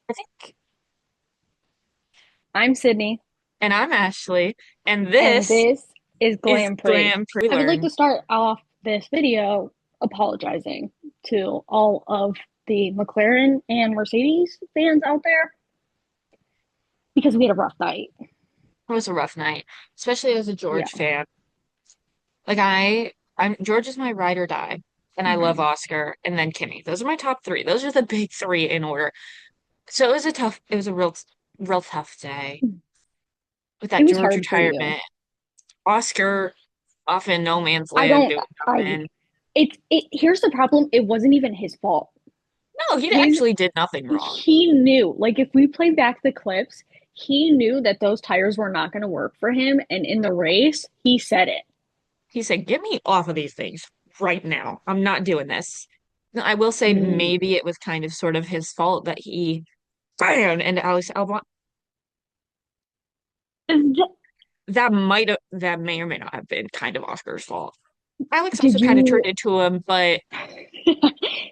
I think, I'm Sydney, and I'm Ashley, and and this this is is Glam Prix. Grand Prix I would like Learn. to start off this video apologizing to all of the McLaren and Mercedes fans out there because we had a rough night. It was a rough night, especially as a Yeah. George fan. Like I'm George is my ride or die, and I love Mhm. Oscar, and then Kimmy. Those are my top three. Those are the big three in order. So it was a real tough day with It that was George hard for you. retirement. Oscar off in no man's I land don't, doing I, nothing. here's the problem. It wasn't even his fault. No, he His, actually did nothing wrong. he knew, like, if we play back the clips, he knew that those tires were not going to work for him. And in the race, he said it. He said, "Get me off of these things right now. I'm not doing this." Now, I will say Mm. maybe it was kind of sort of his fault that he bam and Alex Albon. That may or may not have been kind of Oscar's fault. Alex Did also kind of you turned it to him, but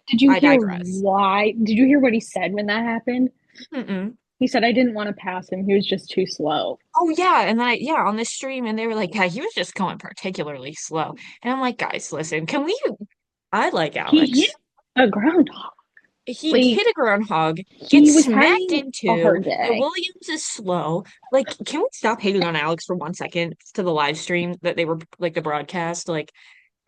did you I hear digress. why? Did you hear what he said when that happened? Mm-mm. He said I didn't want to pass him. He was just too slow. Oh yeah, and then yeah, on this stream, and they were like, "Yeah, he was just going particularly slow." And I'm like, "Guys, listen, can we?" I like He Alex. hit a groundhog. He Like hit a groundhog, he gets was smacked having a into. hard The day. Williams is slow. Like, can we stop hating on Alex for 1 second to the live stream that they were like the broadcast? Like,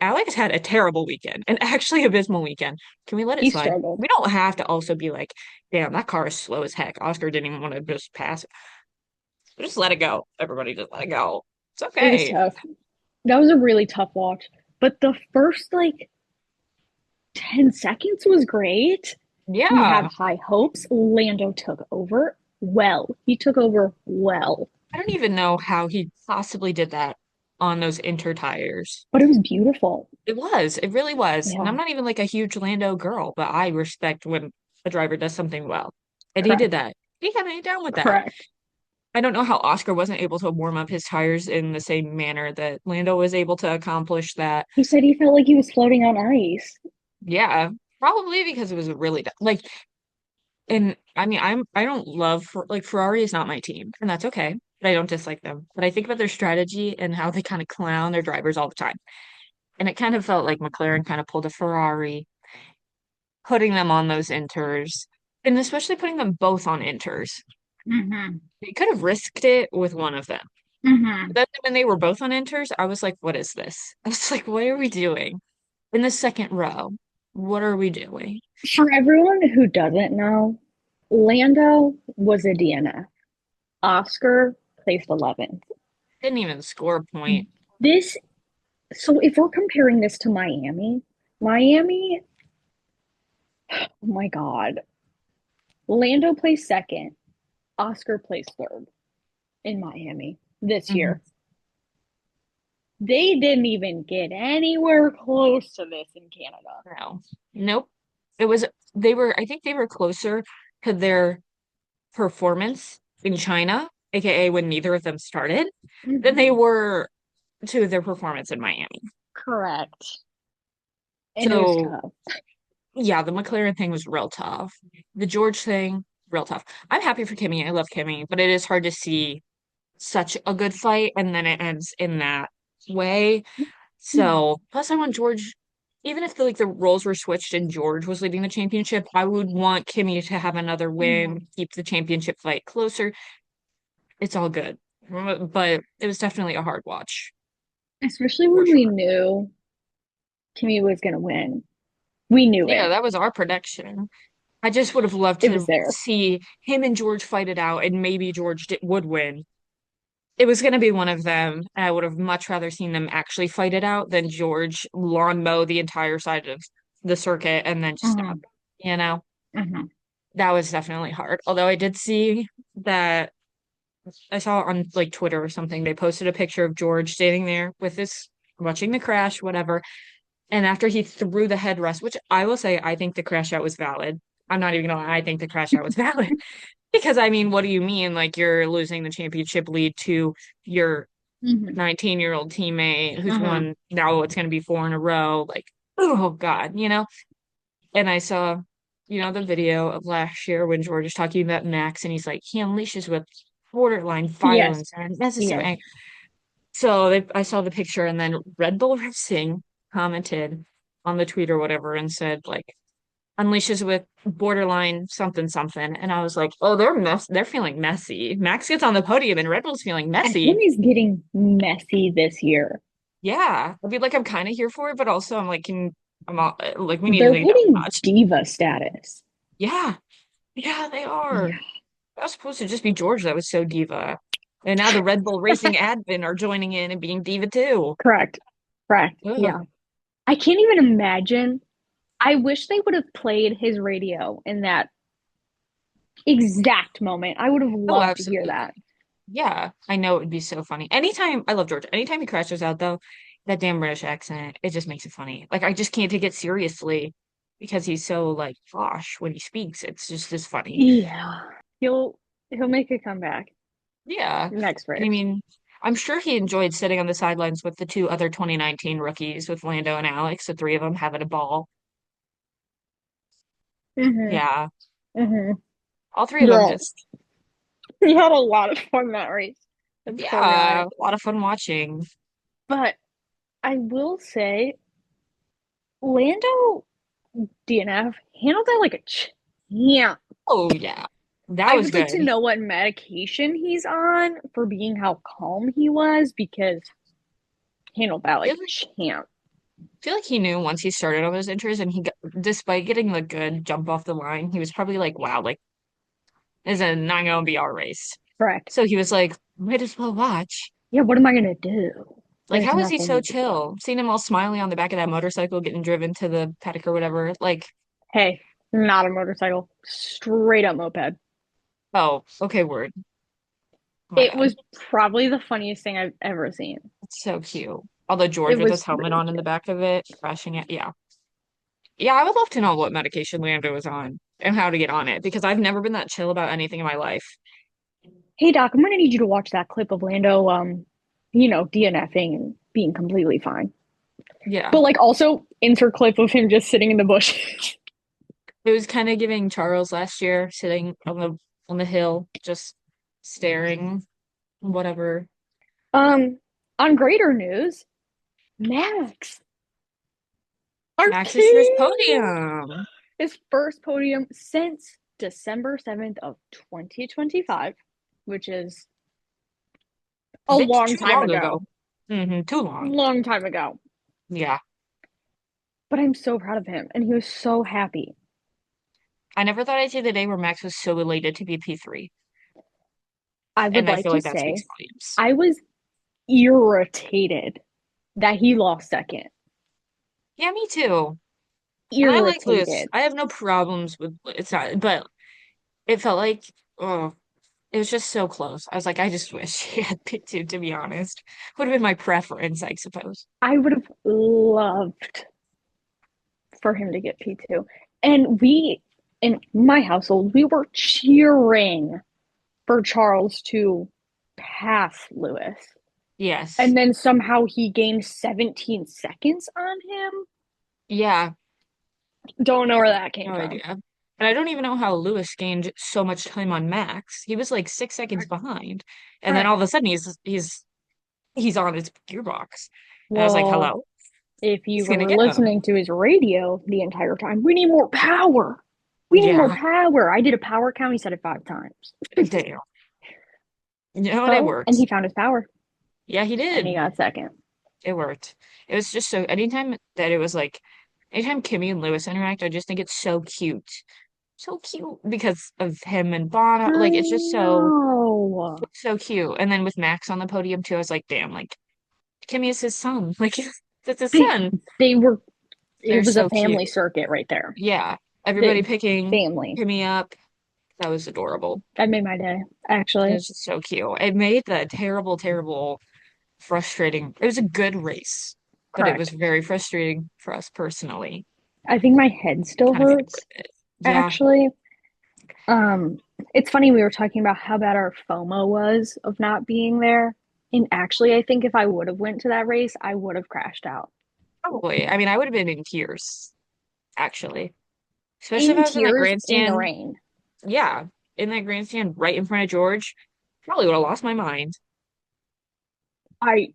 Alex had a terrible weekend, an actually abysmal weekend. Can we let it He slide? struggled. We don't have to also be like, damn, that car is slow as heck. Oscar didn't even want to just pass it. Just let it go. Everybody just let it go. It's It was okay. tough. That was a really tough watch. But the first like 10 seconds was great. We had Yeah. high hopes. Lando took over well. He took over well. I don't even know how he possibly did that on those inter tires. But it was beautiful. It was. It really was. And I'm Yeah, not even like a huge Lando girl, but I respect when a driver does something well. And he did correct. that. He had me down with that. Correct. I don't know how Oscar wasn't able to warm up his tires in the same manner that Lando was able to accomplish that. He said he felt like he was floating on ice. Yeah, probably because it was really like, and I mean, I don't love like Ferrari is not my team, and that's okay. But I don't dislike them. But I think about their strategy and how they kind of clown their drivers all the time. And it kind of felt like McLaren kind of pulled a Ferrari, putting them on those inters, and especially putting them both on inters. Mm-hmm. They could have risked it with one of them. Mm-hmm. But then when they were both on inters, I was like, what is this? I was like, what are we doing? In the second row, what are we doing? For everyone who doesn't know, Lando was a DNF. Oscar placed 11th. Didn't even score a point. This, so if we're comparing this to Miami, Miami, oh my God, Lando placed second, Oscar placed third in Miami this Mhm. year. They didn't even get anywhere close to this in Canada. No. Nope. It was I think they were closer to their performance in China, aka when neither of them started, than they Mm-hmm. were to their performance in Miami. Correct. And it was So tough. yeah, the McLaren thing was real tough. The George thing, real tough. I'm happy for Kimmy. I love Kimmy, but it is hard to see such a good fight and then it ends in that way. So, plus I want George, even if the roles were switched and George was leading the championship, I would want Kimmy to have another Mm-hmm. win, keep the championship fight closer. It's all good. But it was definitely a hard watch Especially for when we sure. knew Kimmy was going to win. We knew Yeah, it. that was our prediction. I just would have loved It was to there. see him and George fight it out, and maybe would win. It was going to be one of them, and I would have much rather seen them actually fight it out than George lawn mow the entire side of the circuit and then just stop. Mm-hmm. You know, Mm-hmm. that was definitely hard. Although I did see that I saw on like Twitter or something, they posted a picture of George standing there with his watching the crash, whatever. And after he threw the headrest, which I will say, I think the crash out was valid. I'm not even gonna lie, I think the crash out was valid. Because I mean, what do you mean? Like you're losing the championship lead to your Mm-hmm. 19-year-old teammate who's Mm-hmm. won now it's gonna be four in a row. Like, oh God, you know? And I saw you know, the video of last year when George is talking about Max and he's like, he unleashes with borderline Yes. violence and unnecessary. Yes. So I saw the picture, and then Red Bull Racing commented on the tweet or whatever and said like unleashes with borderline something something, and I was like, oh, they're feeling messy. Max gets on the podium and Red Bull's feeling F1 messy. is getting messy this year. Yeah, I mean, like I'm kind of here for it, but also I'm like, I'm all, like we need to They're think that hitting much. diva status. Yeah, yeah, they are. Yeah. That was supposed to just be George that was so diva. And now the Red Bull Racing admin are joining in and being diva too. Correct. Correct. Ugh. Yeah. I can't even imagine. I wish they would have played his radio in that exact moment. I would have Oh, loved to hear absolutely. that. Yeah, I know it would be so funny. Anytime, I love George. Anytime he crashes out, though, that damn British accent, it just makes it funny. Like, I just can't take it seriously because he's so, like, posh when he speaks. It's just as funny. Yeah. He'll make a comeback Yeah. next And I race. mean, I'm sure he enjoyed sitting on the sidelines with the two other 2019 rookies, with Lando and Alex, the three of them having a ball. Hmm. Yeah. Hmm. All three of them Girl, just, we had a lot of fun that race. That poor yeah, guy. a lot of fun watching. But I will say, Lando DNF handled that like a champ. Oh, yeah. That I was would like to good. know what medication he's on for being how calm he was because handled that like a champ. Feel like he knew once he started on those intros, and despite getting the good jump off the line, he was probably like, wow, like, this is not gonna be our race. Correct. So he was like, might as well watch. Yeah, what am I gonna do? Like, There's how is he so nothing to do. chill? Seeing him all smiley on the back of that motorcycle getting driven to the paddock or whatever. Like, Hey, not a motorcycle. Straight up moped. oh, okay, word. My It bad. was probably the funniest thing I've ever seen. It's so cute. Although It George with his was helmet really on in the cute. back of it, crashing it. Yeah. Yeah, I would love to know what medication Lando was on and how to get on it because I've never been that chill about anything in my life. Hey Doc, I'm gonna need you to watch that clip of Lando DNFing and being completely fine. Yeah. But like also insert clip of him just sitting in the bush. It was kind of giving Charles last year, sitting on the hill, just staring, whatever. um, on greater news, Max, our Max's first king, podium. his first podium since December 7th of 2025, which is a Bit long too time long ago. ago. Too long. Long time ago. Yeah. But I'm so proud of him, and he was so happy. I never thought I'd see the day where Max was so elated to be P3. I would And I like feel to like that speaks say volumes. I was irritated that he lost second. Yeah, me too. And I like Lewis. Irritated. I have no problems with it's not, but it felt like, oh, it was just so close. I was like, I just wish he had P2, to be honest. Would have been my preference, I suppose. I would have loved for him to get P2. And we, in my household, we were cheering for Charles to pass Lewis. Yes. And then somehow he gained 17 seconds on him. Yeah. Don't know where that No came from. idea. And I don't even know how Lewis gained so much time on Max. He was like 6 seconds behind. And then all Correct. of a sudden he's on his gearbox. And I was like, Well, hello? if you He's gonna were get him. listening to his radio the entire time, we need more power. We need more Yeah. power. I did a power count. He said it 5 times. Damn. You know, and it Oh, and works. he found his power Yeah, he and he did. got second. It worked. It was just so anytime that it was like anytime Kimmy and Lewis interact, I just think it's so cute. So cute because of him and Bono. I Like it's just know. so cute. And then with Max on the podium too, I was like, damn, like Kimmy is his son. Like that's his They son. they were it They're was a so cute. family circuit right there. Yeah. Everybody The picking family. Kimmy up. That was adorable. That made my day, It actually. was just so cute. It made the terrible, terrible, frustrating. It was a good race, but it was Correct. very frustrating for us personally. I think my head still Kind of enjoyed hurts, it. Yeah. actually. Um, it's funny we were talking about how bad our FOMO was of not being there. And actually, I think if I would have went to that race, I would have crashed out. Probably. I mean, I would have been in tears, actually. Especially if in I was in that tears in the grandstand. rain. Yeah, in that grandstand right in front of George, probably would have lost my mind. I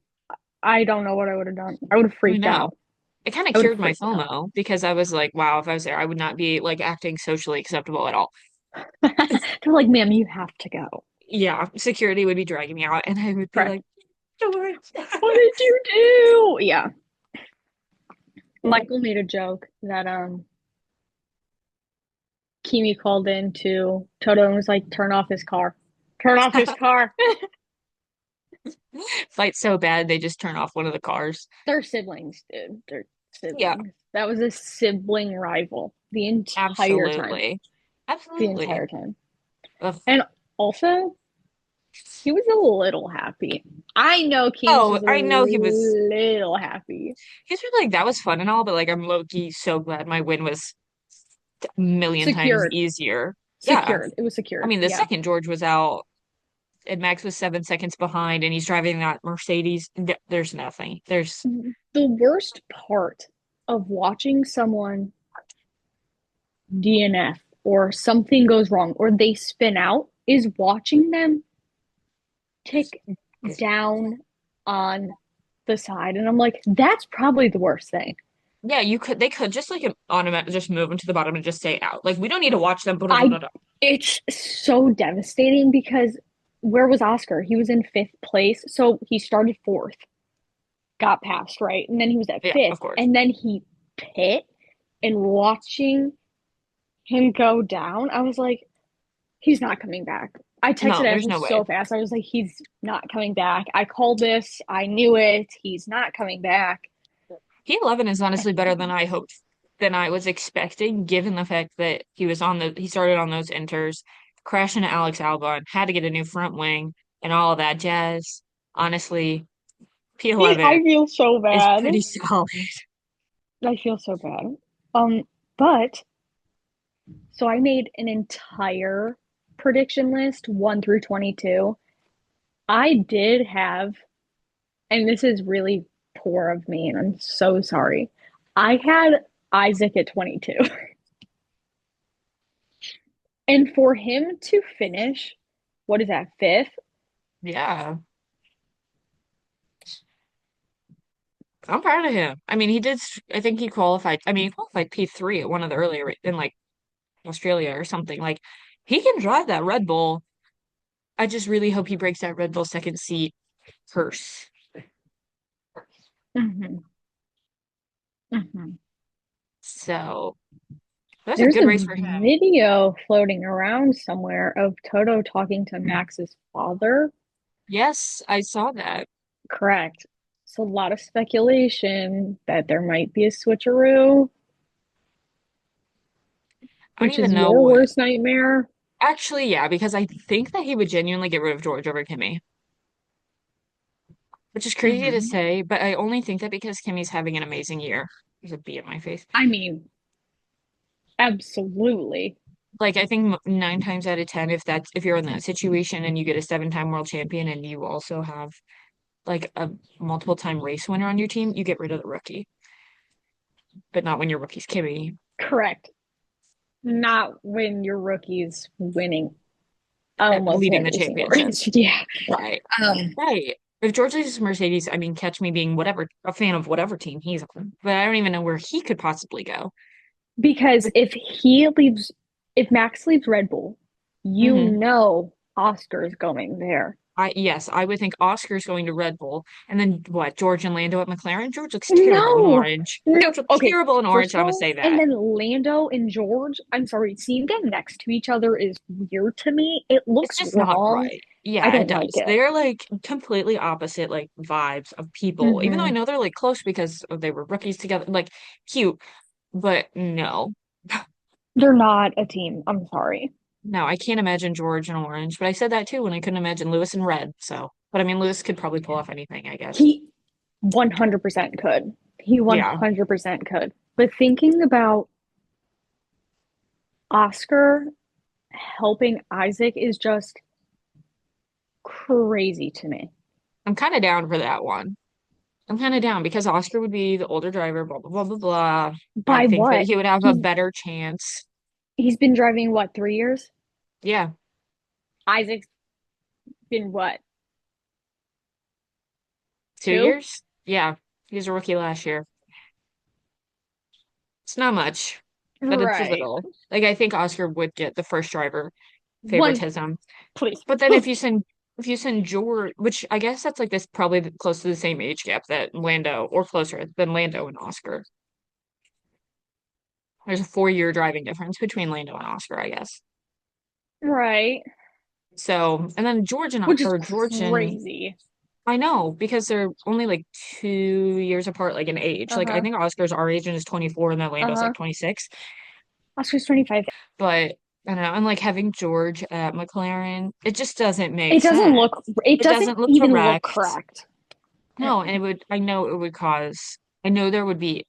I don't know what I would have done. I would have I freaked know. out. It kind of I would have cured my freaked out. FOMO because I was like, wow, if I was there, I would not be like acting socially acceptable at all. They're like, ma'am, you have to go. Yeah, security would be dragging me out, and I would be Correct. like, George. What did you do? Yeah. Michael made a joke that Kimi called in to Toto and was like, turn off his car. Turn off his car. Fight so bad they just turn off one of the cars. They're siblings, dude. They're Yeah, siblings. That was a sibling rival the entire time. absolutely. The Absolutely. entire time. Ugh. And also, he was a little happy. I know Keems Oh, was a I know little happy. he's really like that was fun and all, but like I'm low-key so glad my win was a million times Secured. easier. Yeah. Secured. It was I secured. mean, the Yeah. second George was out and Max was 7 seconds behind and he's driving that Mercedes. There's nothing. There's The worst part of watching someone DNF or something goes wrong or they spin out is watching them tick down on the side. And I'm like, that's probably the worst thing. yeah, they could just like automatic just move them to the bottom and just stay out. Like we don't need to watch them. I it's so devastating because where was Oscar? He was in fifth place. So he started fourth, got passed, right? And then he was at Yeah, fifth. of course. And then he pit and watching him go down, I was like, he's not coming back. I texted No, there's Ashley no way. so fast. I was like, he's not coming back. I called this. I knew it. He's not coming back. P11 is honestly better than I hoped, than I was expecting, given the fact that he started on those inters, crashed into Alex Albon, had to get a new front wing and all of that jazz. Honestly, I P11 feel so is bad. pretty solid. I feel so bad. But so I made an entire prediction list, 1 through 22. I did have, and this is really poor of me, and I'm so sorry. I had Isaac at 22. And for him to finish, what is that, fifth? Yeah, I'm proud of him. I mean, I think he qualified. I mean, he qualified P3 at one of the earlier in like Australia or something. Like, he can drive that Red Bull. I just really hope he breaks that Red Bull second seat curse. Mm-hmm. Mm-hmm. So that's a There's good a race for him. video floating around somewhere of Toto talking to Max's father. Yes, I saw that. Correct. So a lot of speculation that there might be a switcheroo, I don't which even is know your what. worst nightmare. Actually, yeah, because I think that he would genuinely get rid of George over Kimmy, which is crazy to Mm-hmm. say, but I only think that because Kimmy's having an amazing year. There's a bee in my face. I mean, absolutely. Like I think 9 times out of 10, if you're in that situation and you get a 7-time world champion and you also have like a multiple time race winner on your team, you get rid of the rookie. But not when your rookie's Kimmy, Correct. Not when your rookie's winning. I almost leading won the a single championship. race. Yeah. Right. Um, Right. If George loses Mercedes, I mean, catch me being whatever, a fan of whatever team he's on, but I don't even know where he could possibly go. because if Max leaves Red Bull, you Hmm. know Oscar's going there. Yes, I would think Oscar's going to Red Bull, and then what? George and Lando at McLaren. George looks terrible in No, orange. no. George looks Okay, terrible in orange. first of I'm gonna all, say and that. then Lando and George. I'm sorry, seeing them next to each other is weird to me. It It's looks just not wrong. right. I Yeah, it don't like does. it. They're like completely opposite like vibes of people. Even though I Hmm. know they're like close because they were rookies together, like cute, but no. They're not a team. I'm sorry. No, I can't imagine George in orange, but I said that too when I couldn't imagine Lewis in red. So, but I mean, Lewis could probably pull off anything, I guess. He 100% could. He Yeah. 100% could. But thinking about Oscar helping Isaac is just crazy to me. I'm kind of down for that one. I'm kind of down because Oscar would be the older driver, blah, blah, blah, blah, blah. I By think that what? he would have a He's better chance. He's been driving what, 3 years? Yeah, Isaac's been what, two 2? years. Yeah, he was a rookie last year. It's not much, but it's a Right. little. Like I think Oscar would get the first driver One, favoritism. please. But then if you send George, which I guess that's like this probably close to the same age gap that Lando or closer than Lando and Oscar. There's a 4-year driving difference between Lando and Oscar, I guess. Right. So, and then George and Which is or George and crazy. I know because they're only like 2 years apart, like in age. Like I Uh-huh. think Oscar's our age and is 24, and then Lando's Uh-huh. like 26. Oscar's 25. But I don't know, and like having George at McLaren, it just doesn't make It doesn't sense. look, it It doesn't doesn't look even look correct. correct. No, and I know it would I know there would be,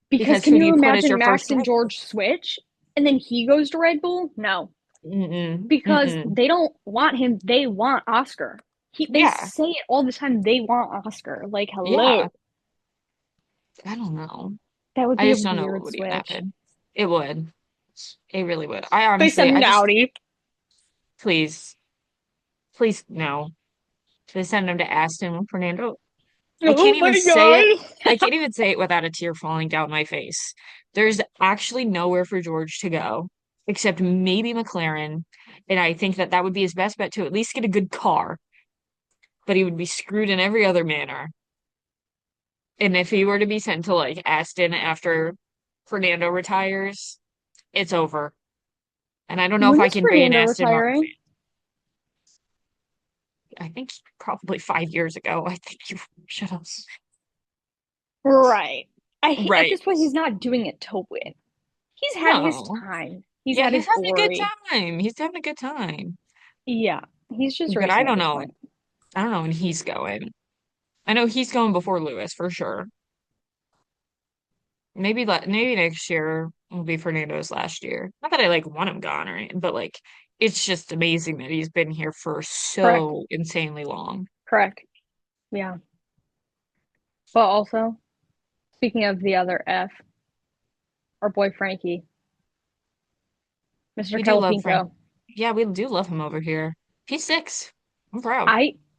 Because because can who do you you put as imagine your first Max and driver? George switch and then he goes to Red Bull? No, Mm-mm, because mm-mm. they don't want him. They want Oscar. They Yeah, say it all the time. They want Oscar. Like, yeah. hello. I don't know. That would I be a just don't know what weird would even switch. happen. It would. It really would. They send I an just, Audi. please, please, no. They send him to Aston Fernando. I can't Oh even my say it. God. I can't even say it without a tear falling down my face. There's actually nowhere for George to go except maybe McLaren. And I think that that would be his best bet to at least get a good car, but he would be screwed in every other manner. And if he were to be sent to like Aston after Fernando retires, it's over. And I don't know if When I is can be an Fernando Aston Martin retiring? fan. I think probably 5 years ago. I think you shut up. Right. At Right. this point, he's not doing it to win. He's had his No. time. He's Yeah, had he's his having a good glory. time. He's having a good time. Yeah, he's just But I racing at don't this know. point. I don't know when he's going. I know he's going before Lewis for sure. Maybe next year will be Fernando's last year. Not that I like want him gone or anything, but like it's just amazing that he's been here for Correct. so insanely long. Correct. Yeah. But also, speaking of the other F, our boy Frankie, Mr. We do love Frank. Calapinko. Yeah, we do love him over here. P6. I'm proud.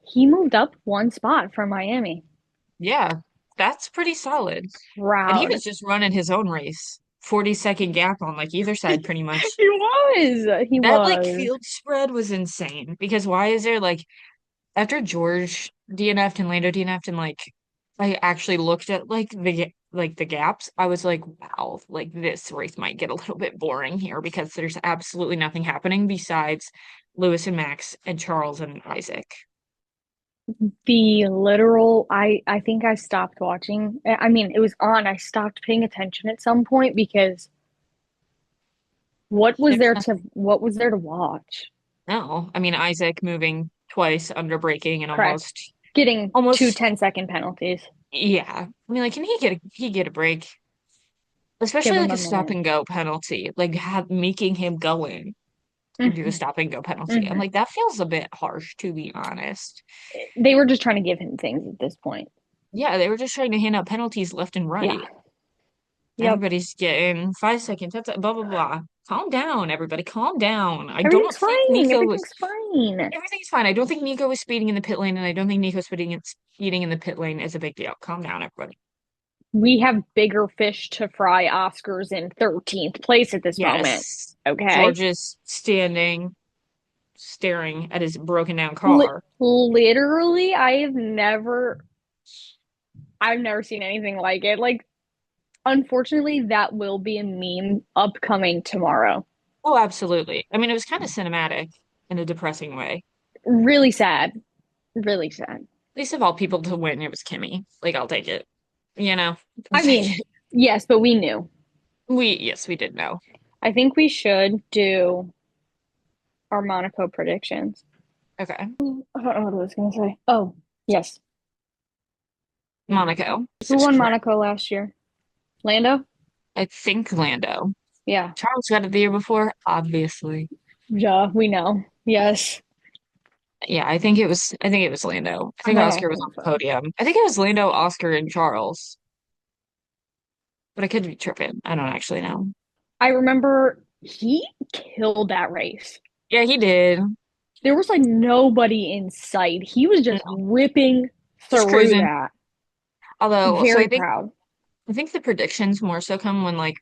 He moved up one spot from Miami. Yeah, that's pretty solid. And he Proud. was just running his own race. 40-second gap on like either side pretty much. He was. He That like was. field spread was insane because why is there like after George DNF'd and Lando DNF'd and like I actually looked at like the gaps, I was like, wow, like this race might get a little bit boring here because there's absolutely nothing happening besides Lewis and Max and Charles and Isaac. The literal, I think I stopped watching. I mean, it was on. I stopped paying attention at some point because There's nothing. what was there to watch? No, I mean Isaac moving twice under braking and Correct. almost Getting two almost 10-second penalties. yeah. I mean like can he get a break? Give Especially him like a a stop minute. and go penalty, like making him go in and do a Hmm. stop and go penalty. I'm Hmm. like, that feels a bit harsh, to be honest. They were just trying to give him things at this point. Yeah, they were just trying to hand out penalties left and Yeah. right. Yep. Everybody's getting 5 seconds. That's blah blah blah. Calm down, everybody. Calm down. I don't Everything's think fine. Nico was. Everything's fine. Everything's fine. I don't think Nico was speeding in the pit lane, and I don't think Nico speeding in the pit lane is a big deal. Calm down, everybody. We have bigger fish to fry. Oscars in 13th place at this moment. Yes. Okay. George is standing, staring at his broken down Li car. Literally, I've never seen anything like it. Like, unfortunately, that will be a meme upcoming tomorrow. Oh, absolutely. I mean, it was kind of cinematic in a depressing way. Really sad. Really sad. Least of all people to win, it was Kimmy. Like, I'll take it. You know, I'll I take mean, it. yes, but we knew. Yes, we did know. I think we should do our Monaco predictions. Okay. I don't know what I was gonna say. Oh, yes. Monaco. This Who is won correct. Monaco last year? Lando? I think Lando. Yeah. Charles got it the year before, obviously. Yeah, we know. Yes. Yeah, I think it was Lando. I I'm think not gonna Oscar was on the confirm. podium. I think it was Lando, Oscar, and Charles. But I could be tripping. I don't actually know. I remember he killed that race. Yeah, he did. There was like nobody in sight. He was just No, ripping just through cruising. that. Although, so Very proud. I think the predictions more so come when like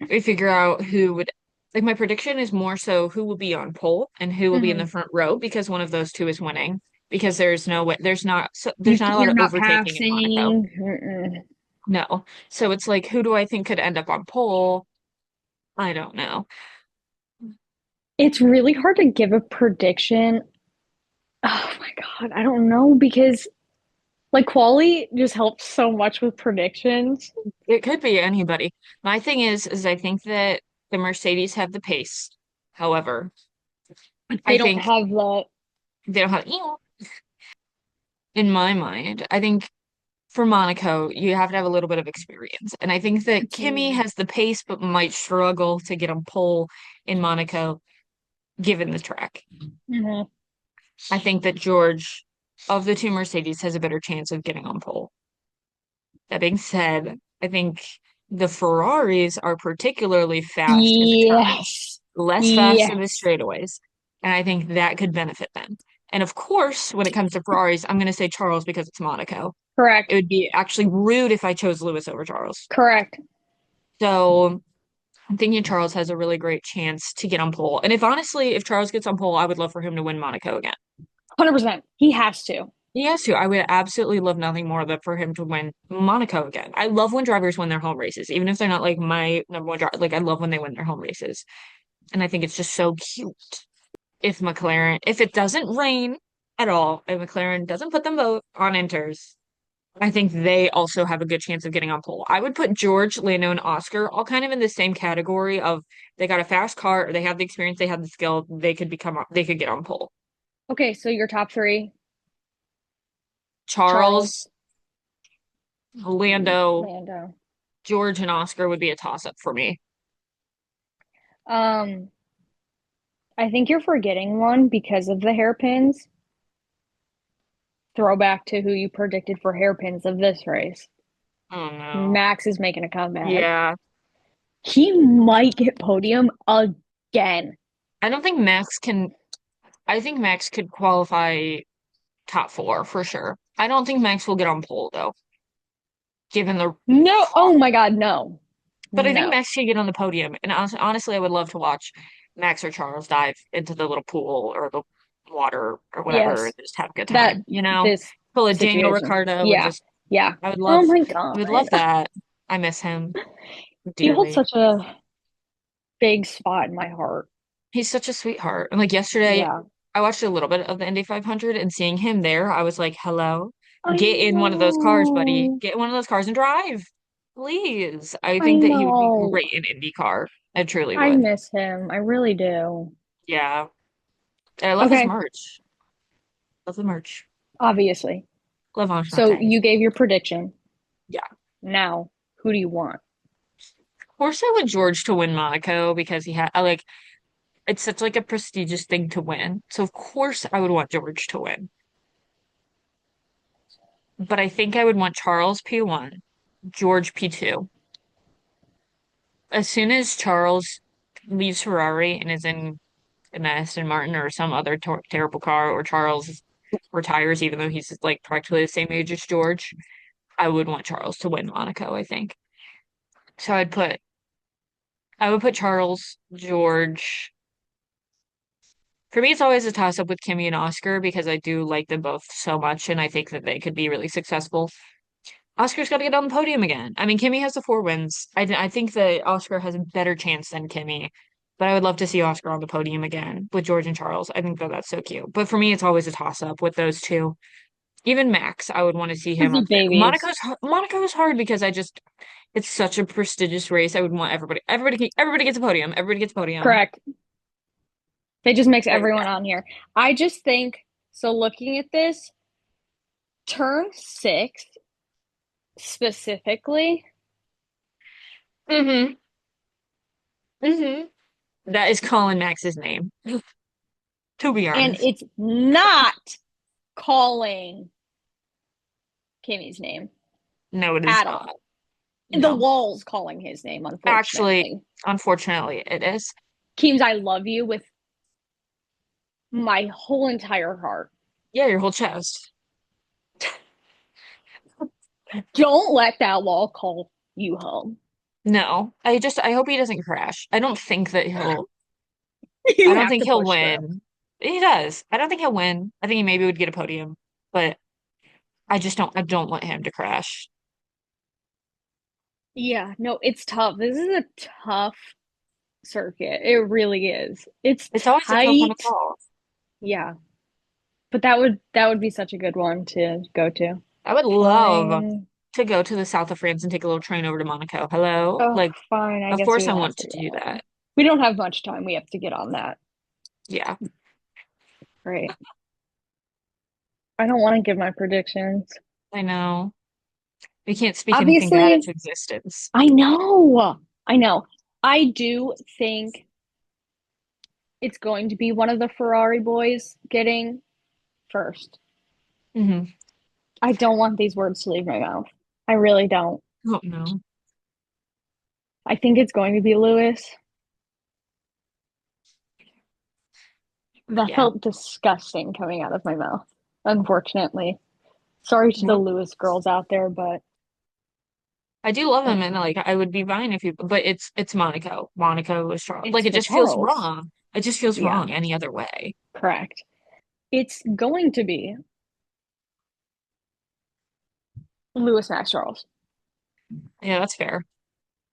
we figure out who would like my prediction is more so who will be on pole and who will be in Hmm. the front row because one of those two is winning because there's no way there's not a lot You're of not overtaking in Monaco. passing. Mm-mm. No. So it's like who do I think could end up on pole? I don't know. It's really hard to give a prediction. Oh my God, I don't know because like quali just helps so much with predictions. It could be anybody. My thing is I think that the Mercedes have the pace. However, I They don't think have the they don't have in my mind. I think for Monaco, you have to have a little bit of experience. And I think that Kimmy mm, has the pace, but might struggle to get on pole in Monaco, given the track. mhm. I think that George, of the two Mercedes, has a better chance of getting on pole. That being said, I think the Ferraris are particularly fast in the turns, Yes. less fast in the Yes. straightaways. And I think that could benefit them. And of course, when it comes to Ferraris, I'm going to say Charles because it's Monaco. It Correct. would be actually rude if I chose Lewis over Charles. Correct. So I'm thinking Charles has a really great chance to get on pole. And if honestly, if Charles gets on pole, I would love for him to win Monaco again. 100%. He has to. He has to. I would absolutely love nothing more than for him to win Monaco again. I love when drivers win their home races, even if they're not like my number one driver. Like I love when they win their home races. And I think it's just so cute. If it doesn't rain at all, if McLaren doesn't put them both on inters, I think they also have a good chance of getting on pole. I would put George, Lando, and Oscar all kind of in the same category of they got a fast car, or they have the experience, they have the skill, they could get on pole. Okay, so your top three, Charles, Charles, Lando, Lando. George, and Oscar would be a toss-up for me. Um, I think you're forgetting one because of the hairpins. Throwback to who you predicted for hairpins of this race. Oh no. Max is making a comeback. Yeah. He might get podium again. I don't think Max can I think Max could qualify top four for sure. I don't think Max will get on pole though, given the No, car. oh my God, no. But I think No. Max should get on the podium. And honestly, I would love to watch Max or Charles dive into the little pool or the water or whatever and Yes. just have a good That time, you know? this Pull a Daniel situation. Ricciardo and Yeah. just Yeah. I Oh my would God. love that. I miss him He holds dearly. such a big spot in my heart. He's such a sweetheart. And like yesterday, Yeah. I watched a little bit of the Indy 500 and seeing him there, I was like, hello, I get in one of those cars, buddy. know. Get in one of those cars and drive. Please. I I think that he would be know. great in IndyCar. I truly I would. miss him. I really do. Yeah. And I love his Okay, merch. Love the merch. obviously. Love So Enchanté. you gave your prediction. Yeah. Now, who do you want? Of course I want George to win Monaco because I like it's such like a prestigious thing to win. So of course I would want George to win. But I think I would want Charles P1, George P2. As soon as Charles leaves Ferrari and is in an Aston Martin or some other terrible car, or Charles retires, even though he's like practically the same age as George, I would want Charles to win Monaco, I think. So I would put Charles, George. For me, it's always a toss up with Kimmy and Oscar because I do like them both so much, and I think that they could be really successful. Oscar's got to get on the podium again. I mean, Kimmy has the four wins. I think that Oscar has a better chance than Kimmy, but I would love to see Oscar on the podium again with George and Charles. I think that that's so cute. But for me, it's always a toss up with those two. Even Max, I would want to see Because him they're up there. babies. Monaco's hard because it's such a prestigious race. I would want everybody gets a podium. Everybody gets a podium. Correct. They just mix But everyone on here. I just think, so looking at this, turn six specifically, yeah. Hmm. That is calling Max's name, to be and honest. it's not calling Kimmy's name No, it is at not. all. The No. wall's calling his name, Actually, unfortunately. unfortunately, it is. Keems, I love you with my whole entire heart. Yeah, your whole chest. Don't let that wall call you home. No, I hope he doesn't crash. I don't think that I You don't have think to he'll push through. win. He does. I don't think he'll win. I think he maybe would get a podium, but I don't want him to crash. Yeah, no, it's tough. This is a tough circuit. It really is. It's It's always a tough one to tight. call. Yeah, but that would be such a good one to go to. I would love Fine. to go to the south of France and take a little train over to Monaco. Hello? Oh, Like, fine. I of guess we course I would have want to to do go. that. We don't have much time. We have to get on that. Yeah, Right. I don't want to give my predictions. I know. We can't speak anything bad Obviously, into existence. I know. I know. I do think it's going to be one of the Ferrari boys getting first. Hmm. I don't want these words to leave my mouth. I really don't. Oh no. I think it's going to be Lewis. That Yeah. felt disgusting coming out of my mouth, unfortunately. Sorry to the Well, Lewis girls out there, but I do love him and like I would be fine if you but it's Monaco. Monaco is Charles. Like it's it the just feels Charles. wrong. It just feels Yeah, wrong any other way. correct. It's going to be Lewis Max Charles. Yeah, that's fair.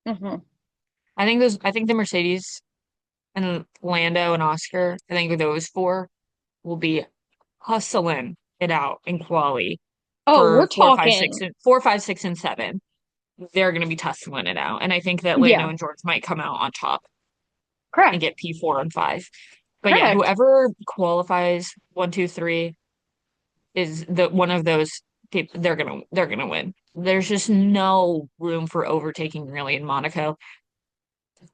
Hmm. I think the Mercedes and Lando and Oscar, I think those four will be hustling it out in quali Oh, for we're talking. 4, 5, 6, and 7. They're going to be tussling it out. And I think that Lando Yeah, and George might come out on top and correct. get P4 and 5. But yeah, Correct. whoever qualifies 1, 2, 3 is the one of those people they're gonna win. There's just no room for overtaking really in Monaco,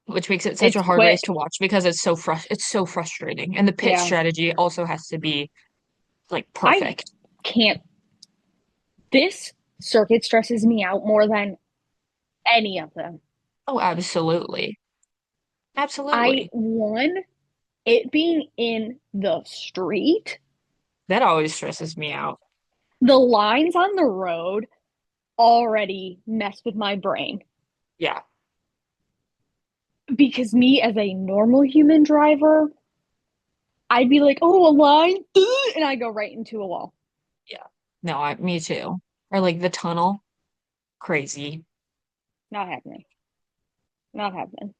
which makes it such It's a hard race quick. to watch because it's so frustrating. And the pit Yeah. strategy also has to be like I perfect. can't. This circuit stresses me out more than any of them. Oh, absolutely. I Absolutely. won it being in the street, That always stresses me out. the lines on the road already mess with my brain Yeah. because me as a normal human driver, I'd be like, "Oh, a line," and I go right into a wall. Yeah. No, me too. Or like the tunnel. Crazy. Not happening. Not happening.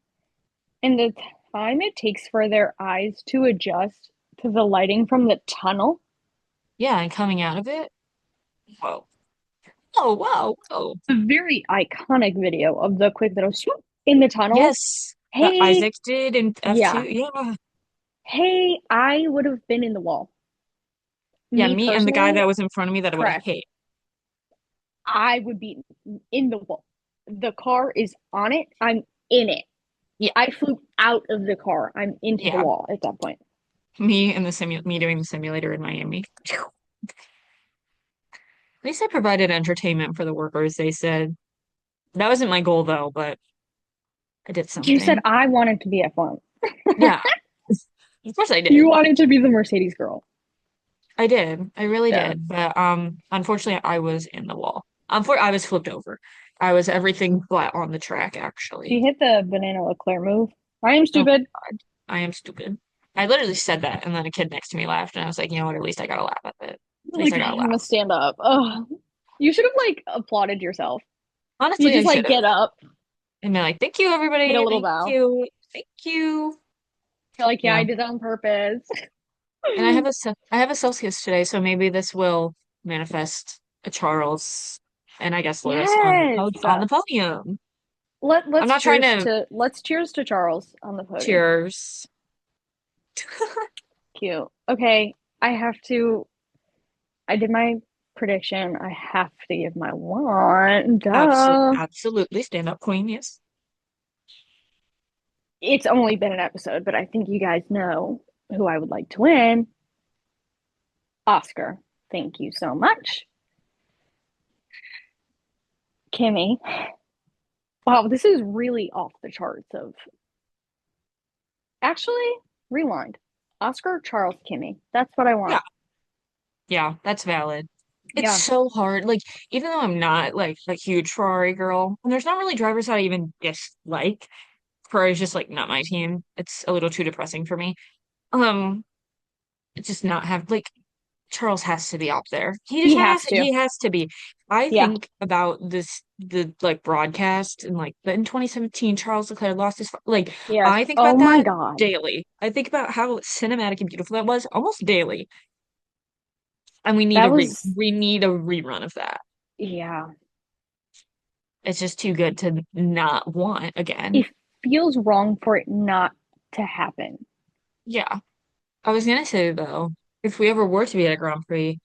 And the time it takes for their eyes to adjust to the lighting from the tunnel. Yeah, and coming out of it. Whoa. Oh, wow. Oh. A very iconic video of the quick little swoop in the tunnel. Yes. That Hey, Isaac did in F2. yeah. Yeah. Hey, I would have been in the wall. Yeah, Me me and the guy personally, that was in front of me that I would have correct. hit. I would be in the wall. The car is on it. I'm in it. Yeah, I flew out of the car. I'm into the yeah. wall at that point. Me doing the simulator in Miami. At least I provided entertainment for the workers, they said. That wasn't my goal though, but I did You said something. I wanted to be F1. Yeah, of course I You did. wanted to be the Mercedes girl. I did. I really Yeah. did. But unfortunately I was in the wall. I was flipped over. I was everything flat on the track She actually. hit the banana Leclerc move. I am Oh stupid. God, I am stupid. I literally said that and then a kid next to me laughed and I was like, you know what, at least I gotta laugh at it. At least Like, I I'm gotta gonna laugh. stand up. Oh, you should have like applauded yourself. You Honestly, I just should like have. get up, And be like, thank you, hit a everybody. little Thank bow. you. Thank you. You're like, yeah, Yeah. I did that on purpose. And I have a Celsius today, so maybe this will manifest a Charles and I guess Lewis Yes. on the podium. I'm Let's not trying cheers to to Charles on the podium. cheers. Cute. Okay, I have to. I did my prediction. I have to give my one. Duh. Absolutely. Stand up, queen. Yes. It's only been an episode, but I think you guys know who I would like to win. Oscar. Thank you so much. Kimmy. Wow, this is really off the charts of actually rewind. Oscar Charles Kimmy. That's what I Yeah, want. yeah, that's valid. It's Yeah. so hard. Like, even though I'm not like a huge Ferrari girl, and there's not really drivers that I even dislike. Ferrari's just like not my team. It's a little too depressing for me. Um, just not have like Charles has to be up there. He just He has to. he has to be. I Yeah. think about the like broadcast and like in 2017 Charles Leclerc lost his like Yes. I think Oh about my that God. daily. I think about how cinematic and beautiful that was almost daily. And That was, we need a rerun of that. yeah. It's just too good to not want again. It feels wrong for it not to happen. Yeah. I was gonna say though, if we ever were to be at a Grand Prix,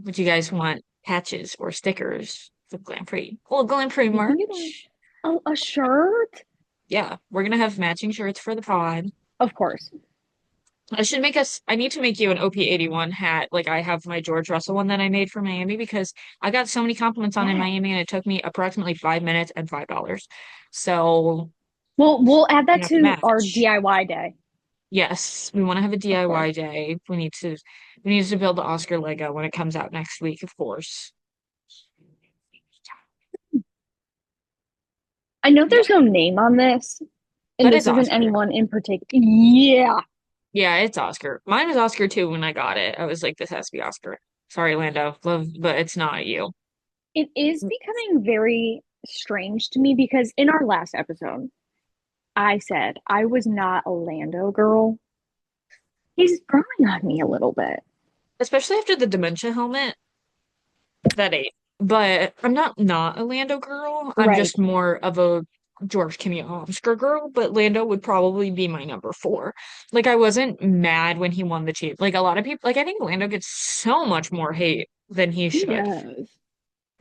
would you guys want patches or stickers for Grand Prix? Well, Grand Prix We can get a, merch. oh, a shirt? Yeah, we're gonna have matching shirts for the pod. Of course. I need to make you an OP81 hat. Like I have my George Russell one that I made for Miami because I got so many compliments on in Yeah. Miami and it took me approximately 5 minutes and $5. So We'll add we that have to to our match. DIY day. Yes, we want to have a Of course. DIY day. We need to build the Oscar Lego when it comes out next week, of course. I know Yeah, there's no name on this, and but this it's isn't Oscar. anyone in particular. Yeah. Yeah, it's Oscar. Mine was Oscar too when I got it. I was like, this has to be Oscar. Sorry, Lando. Love, but it's not you. It is becoming very strange to me because in our last episode, I said I was not a Lando girl. He's growing on me a little bit. Especially after the dementia helmet. That ate. But I'm not a Lando girl. I'm Right. just more of a George Kimmy Oscar girl, but Lando would probably be my number four. Like I wasn't mad when he won the Chief. Like a lot of people like I think Lando gets so much more hate than he He should. does.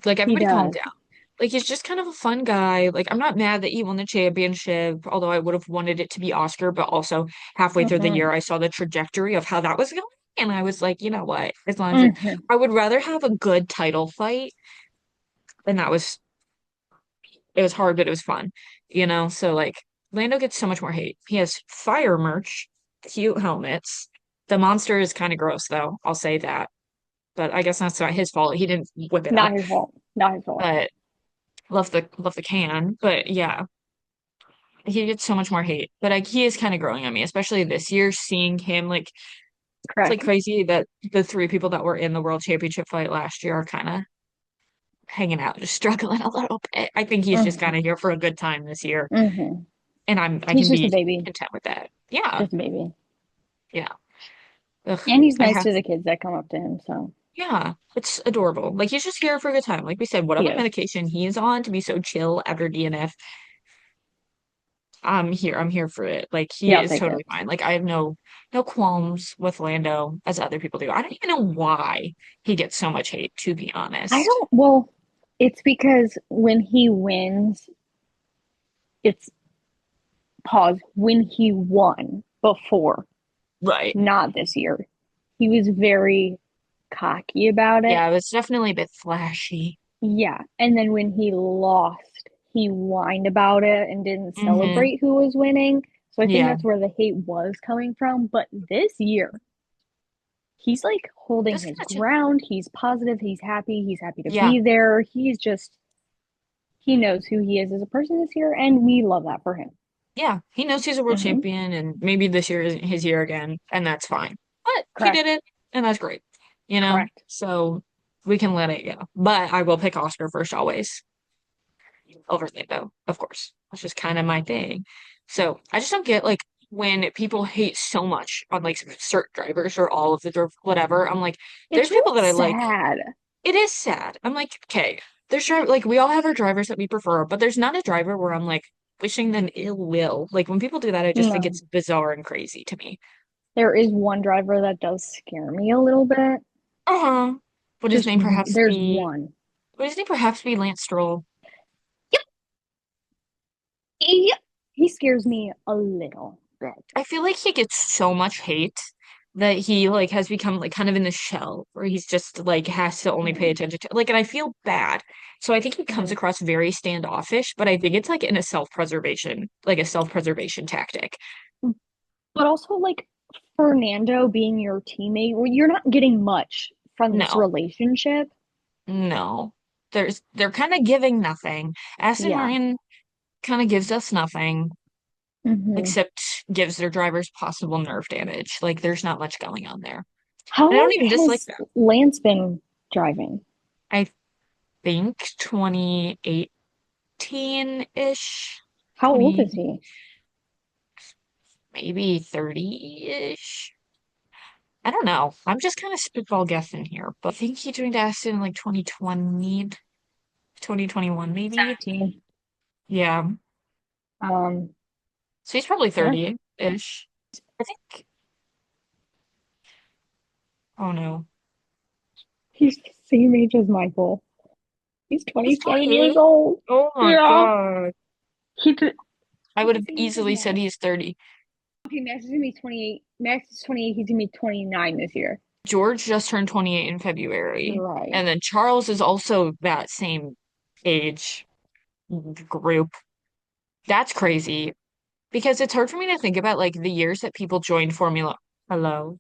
Like He everybody calm does. down. Like he's just kind of a fun guy. Like I'm not mad that he won the championship, although I would have wanted it to be Oscar, but also halfway through the Hmm. year I saw the trajectory of how that was going. And I was like, you know what? As long as Hmm. I would rather have a good title fight and it was hard, but it was fun, you know? So like Lando gets so much more hate. He has fire merch, cute helmets. The monster is kind of gross though, I'll say that. But I guess that's not his fault. He didn't whip it Not up. his fault. Not his fault. But love the can. But yeah, he gets so much more hate. But like he is kind of growing on me, especially this year, seeing him like it's like Correct. crazy that the three people that were in the world championship fight last year are kind of hanging out, just struggling a little bit. I think he's just kind Hmm. of here for a good time this year. Hmm. And I He's can just a be baby. content with that. Yeah, Just a baby. yeah. Ugh, And he's I nice have, to the kids that come up to him, so yeah, it's adorable. Like he's just here for a good time. Like we said, he whatever is. medication he's on to be so chill after DNF, I'm here. I'm here for it. Like he Yeah, I'll is take it. totally fine. Like I have no qualms with Lando as other people do. I don't even know why he gets so much hate, to be I honest. don't, well, it's because when he wins, it's pause. When he won before, Right. not this year, he was very cocky about it. Yeah, it was definitely a bit flashy. Yeah. And then when he lost, he whined about it and didn't Hmm. celebrate who was winning. So I think Yeah. that's where the hate was coming from. But this year, he's like holding Just his kind of chill. ground. He's positive. He's happy to Yeah. be there. He knows who he is as a person this year. And we love that for him. Yeah. He knows he's a world Hmm. champion and maybe this year isn't his year again, and that's fine. But he did Correct. it, and that's great. You know? Correct. So we can let it go. But I will pick Oscar first always. Over Lando, of course. That's just kind of my thing. So I just don't get like when people hate so much on like certain drivers or all of the whatever. I'm like, there's It's people really that I like. sad. It is sad. I'm like, okay, there's like we all have our drivers that we prefer, but there's not a driver where I'm like wishing them ill will. Like when people do that, I just think No. it's bizarre and crazy to me. There is one driver that does scare me a little bit. Uh-huh. There's one. Would his name perhaps be Lance Stroll? Yep. He scares me a little bit. I feel like he gets so much hate that he like has become like kind of in the shell where he's just like has to only pay Mhm. attention to like and I feel bad. So I think he comes Mhm. across very standoffish, but I think it's like in a self-preservation, like a self-preservation tactic. But also, like, Fernando being your teammate, well, you're not getting much from this No, relationship. no. They're kind of giving nothing. Aston Yeah. Martin kind of gives us nothing, Hmm. except gives their drivers possible nerve damage. Like there's not much going on there. How And I don't long even dislike has that. Lance been driving? I think 2018-ish, How old 20, is he? maybe 30-ish. I don't know. I'm just kind of spitball guessing here, but I think he joined Aston in like 2020, 2021 maybe. 17. Yeah. Um, So he's probably yeah. 30-ish. I think, oh no. He's the same age as Michael. He's He's 27 years 28. old. Oh my Yeah. God. He could, I he's would the have same age as easily said Max. he's 30. Okay, Max is gonna be 28. Max is 28. He's gonna be 29 this year. George just turned 28 in You're February. right. And then Charles is also that same age group. That's crazy because it's hard for me to think about like the years that people joined Formula. Hello.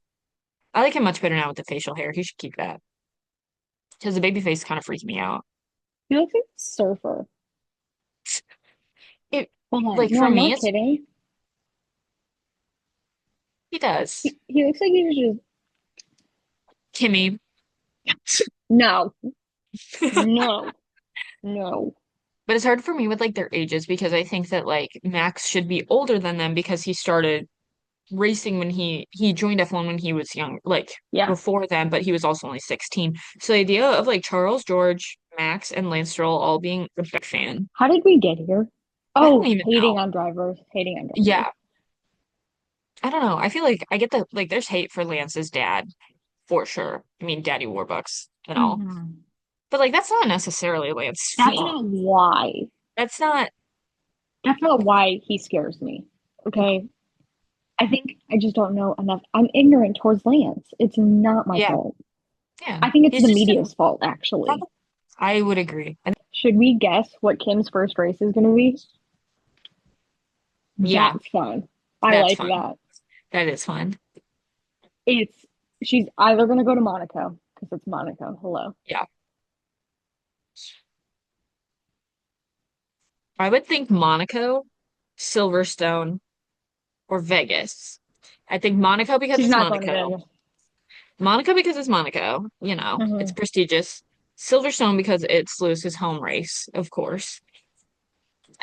I like him much better now with the facial hair. He should keep that because the baby face kind of freaked me out. He looks like a surfer. It Hold on. like No, for I'm me, not it's kidding. he does. He looks like he's just Kimmy, no, no, no. but it's hard for me with like their ages because I think that like Max should be older than them because he started racing when he joined F1 when he was young, like Yeah. before then, but he was also only 16. So the idea of like Charles, George, Max, and Lance Stroll all being a big fan, How did we get here? I don't Oh, even hating know. on drivers, hating on drivers. Yeah, I don't know. I feel like I get the like there's hate for Lance's dad for sure. I mean, Daddy Warbucks and all. Hmm. But like that's not necessarily Lance's That's fault. not why. That's not That's not why he scares me. Okay. I think I just don't know enough. I'm ignorant towards Lance. It's not my yeah, fault. yeah. I think it's He's the just media's fault, actually. probably I would agree. And Should we guess what Kim's first race is going to be? yeah, That's fun. I that's like fun. that. That is fun. It's she's either going to go to Monaco because it's Monaco. Hello. Yeah. I would think Monaco, Silverstone, or Vegas. I think Monaco because She's it's not going to Monaco. Vegas. Monaco because it's Monaco, it's Hmm. prestigious. Silverstone because it's Lewis's home race, of course.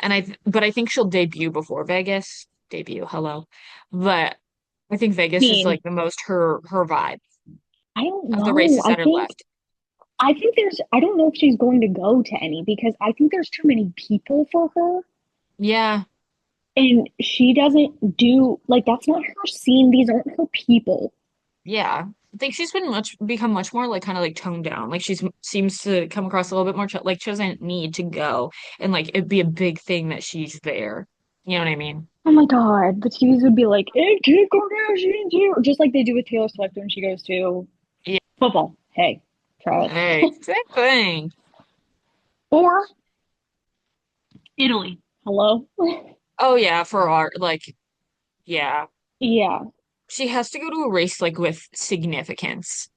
But I think she'll debut before Vegas. Debut, hello. But I think I Vegas is mean, like the most her vibe I don't of the know. races that are left. I think there's I don't know if she's going to go to any because I think there's too many people for her Yeah, and she doesn't do like that's not her scene. These aren't her people. yeah. I think she's become much more like kind of like toned down. Like she's seems to come across a little bit more like she doesn't need to go and like it'd be a big thing that she's there. You know what I mean? Oh my God, the TVs would be like, and Kim Kardashian's here, just like they do with Taylor Swift when she goes to Yeah. football. Hey, Travis. Hey, same thing. Or Italy. Hello? Oh yeah, for art, like yeah. Yeah, She has to go to a race like with significance,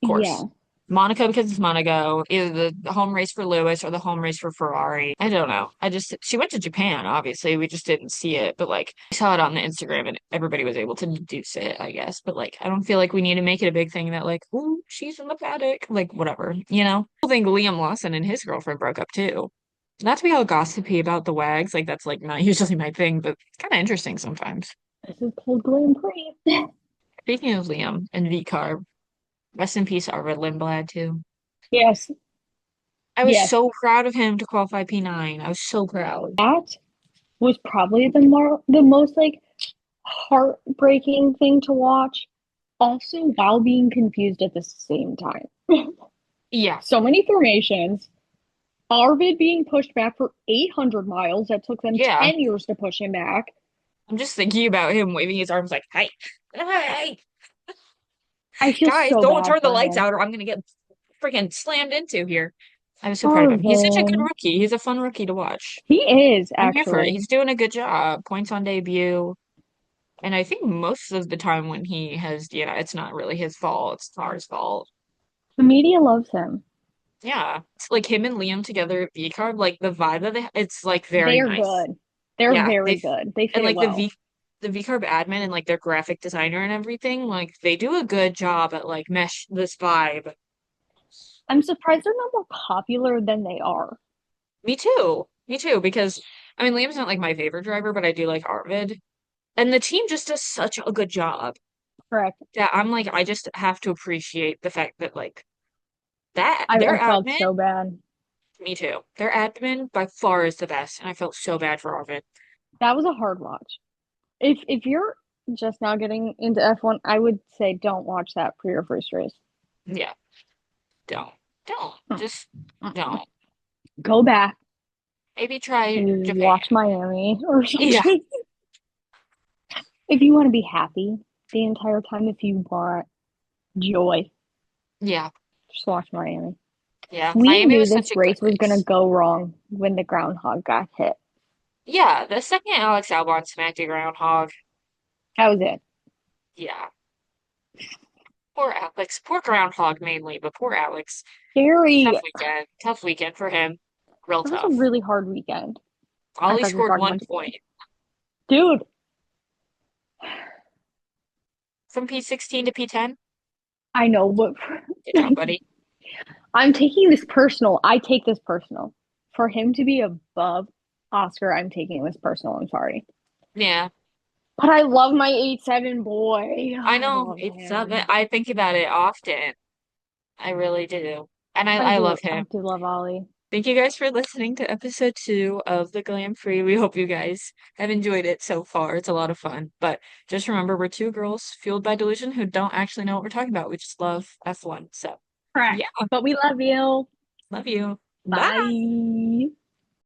of course. yeah. Monaco because it's Monaco, either the home race for Lewis or the home race for Ferrari. I don't know. She went to Japan, obviously. We just didn't see it, but like I saw it on the Instagram and everybody was able to deduce it, I guess. But like I don't feel like we need to make it a big thing that like, ooh, she's in the paddock. Like whatever, you know? I think Liam Lawson and his girlfriend broke up too. Not to be all gossipy about the wags, like that's like not usually my thing, but it's kind of interesting sometimes. This is called Glam Prix. Speaking of Liam and V-Carb, rest in peace, Arvid Lindblad too. Yes, I was yes. so proud of him to qualify P9. I was so proud. That was probably the most like heartbreaking thing to watch. Also, while being confused at the same time. Yeah, So many formations. Arvid being pushed back for 800 miles that took them yeah. 10 years to push him back. I'm just thinking about him waving his arms like, "Hey, hey!" I feel Guys, so don't bad turn the for lights him. out or I'm gonna get freaking slammed into here. I was so proud of Poor him. He's such a good him. rookie. He's a fun rookie to watch. He is I'm here for it. actually. He's doing a good job. Points on debut. And I think most of the time when he has, it's not really his fault. It's Tar's fault. The media loves him. Yeah. It's like him and Liam together at V-Carb, like the vibe that it's like They very are nice. good. They're Yeah. very good. They And fit like well. The V-Carb admin and like their graphic designer and everything, like they do a good job at like mesh this vibe. I'm surprised they're not more popular than they are. Me too. Me too, because I mean Liam's not like my favorite driver, but I do like Arvid. And the team just does such a good job Correct. that I'm like, I just have to appreciate the fact that like that their I felt admin, so bad. me too. Their admin by far is the best, and I felt so bad for Arvid. That was a hard watch. If you're just now getting into F1, I would say don't watch that for your first race. Yeah, don't, don't, just don't. Go back Maybe try and Japan. watch Miami or Yeah, something. If you want to be happy the entire time, if you want joy, yeah, just watch Miami. yeah. We Miami knew was such this a good race was going to race. go wrong when the groundhog got hit. Yeah, the second Alex Albon smacked a groundhog. That was it. Yeah, poor Alex, poor groundhog mainly, but poor Alex. Scary. Tough weekend for him. Real That was a tough. really hard weekend. I Ollie thought you were scored talking one about Japan. point Dude, from P16 to P10. I know, but Good job, buddy. I'm taking this personal. I take this personal. For him to be above Oscar, I'm taking this personal. I'm sorry. Yeah, But I love my 8-7 boy. I I know. love It's something him. I think about it often. I really do. And I I do love him. I do love Ollie. Thank you guys for listening to episode 2 of the Glam Free. We hope you guys have enjoyed it so far. It's a lot of fun. But just remember, we're two girls fueled by delusion who don't actually know what we're talking about. We just love F1. So, Correct. yeah, But we love you. love you. Bye. Bye.